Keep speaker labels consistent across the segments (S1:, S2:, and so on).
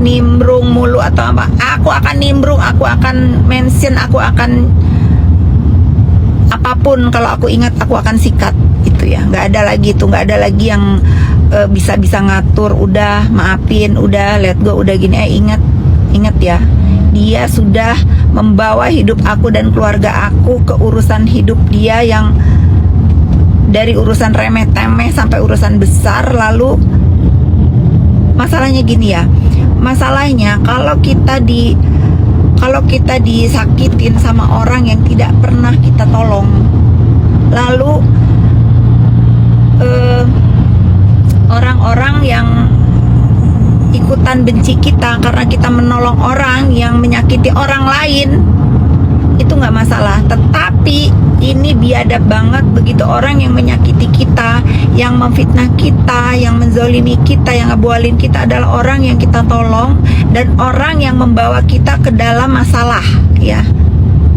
S1: nimbrung mulu atau apa, aku akan nimbrung, aku akan mention, aku akan apapun. Kalau aku ingat aku akan sikat itu ya. Nggak ada lagi tuh, nggak ada lagi yang bisa ngatur. Udah maafin, udah let go, udah gini. Ingat ya, dia sudah membawa hidup aku dan keluarga aku ke urusan hidup dia yang dari urusan remeh-temeh sampai urusan besar. Lalu masalahnya gini ya, masalahnya kalau kita disakitin sama orang yang tidak pernah kita tolong, lalu orang-orang yang ikutan benci kita karena kita menolong orang yang menyakiti orang lain, itu nggak masalah. Tetapi ini biadab banget begitu orang yang menyakiti kita, yang memfitnah kita, yang menzolimi kita, yang ngebualin kita adalah orang yang kita tolong dan orang yang membawa kita ke dalam masalah ya.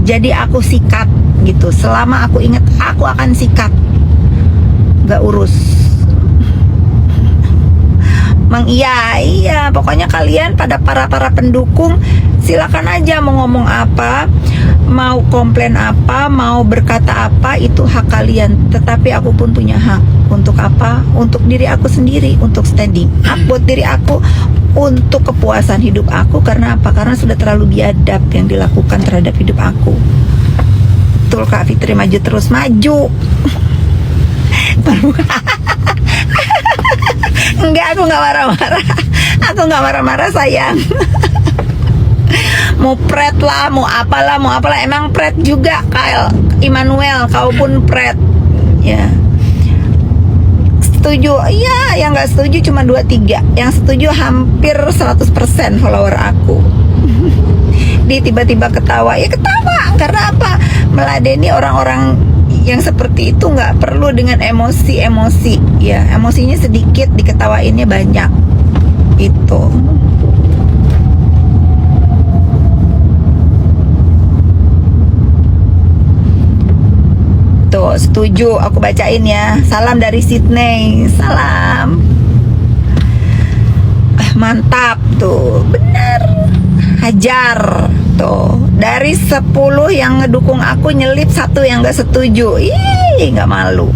S1: Jadi aku sikat gitu. Selama aku ingat aku akan sikat, nggak urus. Iya, pokoknya kalian pada para pendukung silakan aja mau ngomong apa, mau komplain apa, mau berkata apa, itu hak kalian. Tetapi aku pun punya hak. Untuk apa? Untuk diri aku sendiri, untuk standing up buat diri aku, untuk kepuasan hidup aku. Karena apa? Karena sudah terlalu biadab yang dilakukan terhadap hidup aku. Betul Kak Fitri, maju terus, maju. Enggak, aku nggak marah-marah. Aku nggak marah-marah sayang. Mau pret lah, mau apalah. Emang pret juga, Kyle Immanuel, kau pun pret. Ya. Setuju? Iya, yang nggak setuju cuma 2-3. Yang setuju hampir 100% follower aku. Dia tiba-tiba ketawa. Ya ketawa, karena apa? Meladeni orang-orang yang seperti itu nggak perlu dengan emosi ya. Emosinya sedikit, diketawainnya banyak. Itu tuh, setuju, aku bacain ya. Salam dari Sydney, salam. Mantap tuh, bener, hajar tuh. Dari 10 yang ngedukung aku, nyelip 1 yang gak setuju. Ih, gak malu.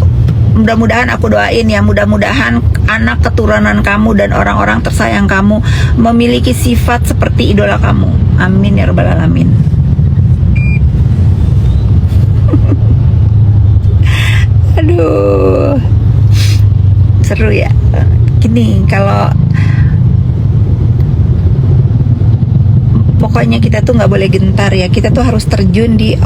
S1: Mudah-mudahan aku doain ya, mudah-mudahan anak keturunan kamu dan orang-orang tersayang kamu memiliki sifat seperti idola kamu. Amin ya rabbal alamin. Aduh, seru ya. Gini, kalau pokoknya kita tuh nggak boleh gentar ya. Kita tuh harus terjun di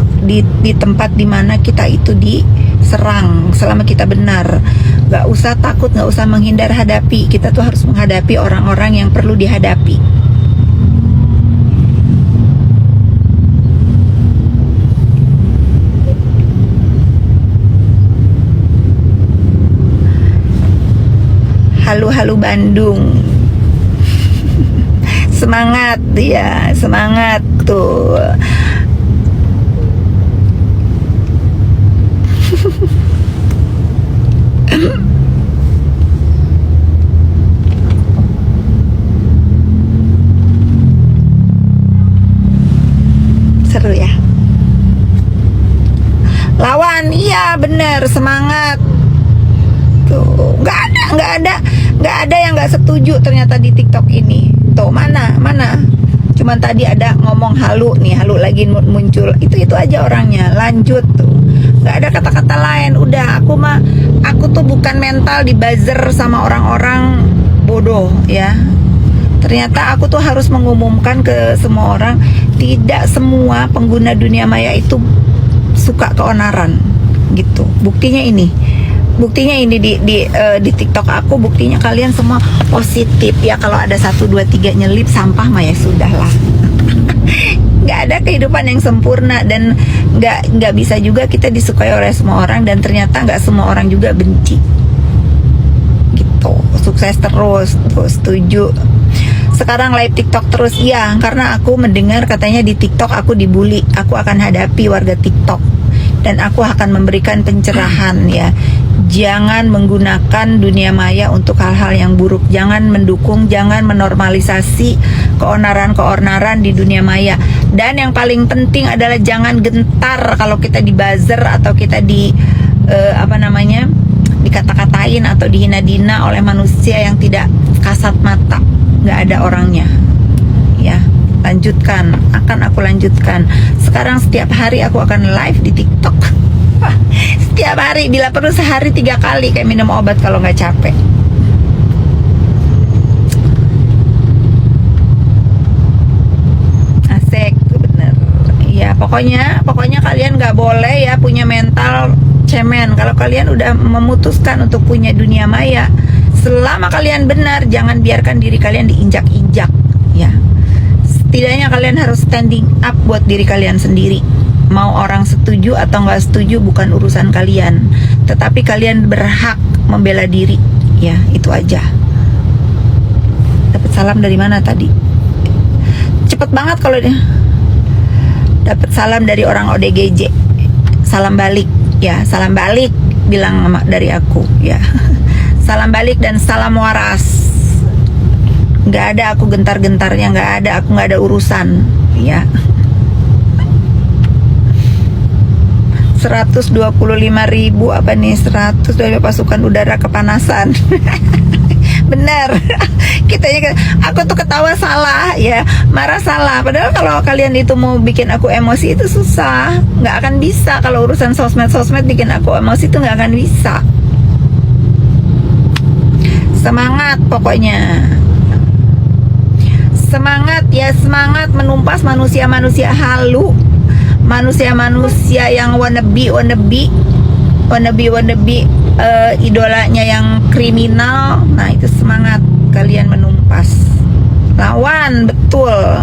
S1: tempat dimana kita itu diserang. Selama kita benar, nggak usah takut, nggak usah menghindar, hadapi. Kita tuh harus menghadapi orang-orang yang perlu dihadapi. Halo Bandung. Semangat ya, semangat tuh. Seru ya. Lawan, iya bener, semangat. Tuh, nggak ada yang nggak setuju ternyata di TikTok ini. Tuh, mana cuman tadi ada ngomong halu nih, halu lagi muncul, itu aja orangnya. Lanjut tuh, nggak ada kata-kata lain. Udah, aku tuh bukan mental di buzzer sama orang-orang bodoh ya. Ternyata aku tuh harus mengumumkan ke semua orang, tidak semua pengguna dunia maya itu suka keonaran gitu. Buktinya ini di TikTok aku, buktinya kalian semua positif ya. Kalau ada 1, 2, 3 nyelip sampah mah ya sudahlah. Nggak ada kehidupan yang sempurna, dan nggak bisa juga kita disukai oleh semua orang, dan ternyata nggak semua orang juga benci gitu. Sukses terus tuh, setuju. Sekarang live TikTok terus, iya, karena aku mendengar katanya di TikTok aku dibully. Aku akan hadapi warga TikTok dan aku akan memberikan pencerahan ya. Jangan menggunakan dunia maya untuk hal-hal yang buruk. Jangan mendukung, jangan menormalisasi keonaran-keonaran di dunia maya. Dan yang paling penting adalah jangan gentar kalau kita dibuzzer atau kita dikata-katain atau dihina-dina oleh manusia yang tidak kasat mata. Nggak ada orangnya. Ya, lanjutkan. Aku lanjutkan. Sekarang setiap hari aku akan live di TikTok. Setiap hari, bila perlu sehari 3 kali, kayak minum obat kalau nggak capek. Asik, bener. Ya pokoknya kalian nggak boleh ya punya mental cemen. Kalau kalian udah memutuskan untuk punya dunia maya, selama kalian benar, jangan biarkan diri kalian diinjak-injak. Ya, setidaknya kalian harus standing up buat diri kalian sendiri. Mau orang setuju atau nggak setuju bukan urusan kalian, tetapi kalian berhak membela diri. Ya, itu aja. Dapat salam dari mana tadi? Cepet banget kalau dia. Dapat salam dari orang ODGJ. Salam balik. Ya, salam balik bilang dari aku. Ya, salam balik dan salam waras. Nggak ada aku gentar-gentarnya, nggak ada, aku nggak ada urusan. Ya. 125.000 apa nih, 100 dari pasukan udara kepanasan. Bener. Aku tuh ketawa salah ya, marah salah. Padahal kalau kalian itu mau bikin aku emosi itu susah, nggak akan bisa. Kalau urusan sosmed bikin aku emosi itu nggak akan bisa. Semangat pokoknya. Semangat ya, semangat menumpas manusia-manusia halu. Manusia-manusia yang wannabe idolanya yang kriminal. Nah, itu semangat kalian menumpas. Lawan betul.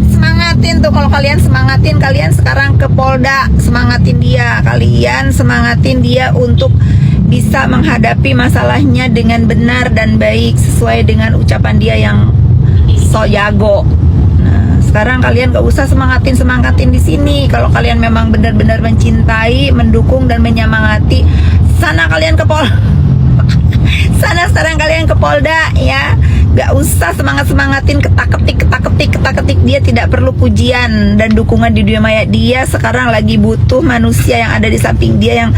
S1: Semangatin tuh, kalau kalian semangatin, kalian sekarang ke Polda, semangatin dia untuk bisa menghadapi masalahnya dengan benar dan baik sesuai dengan ucapan dia yang so jago. Nah, sekarang kalian gak usah semangatin di sini. Kalau kalian memang benar-benar mencintai, mendukung dan menyemangati, sana kalian ke Polda. Sana sekarang kalian ke Polda ya. Gak usah semangatin ketak-ketik. Dia tidak perlu pujian dan dukungan di dunia maya. Dia sekarang lagi butuh manusia yang ada di samping dia, yang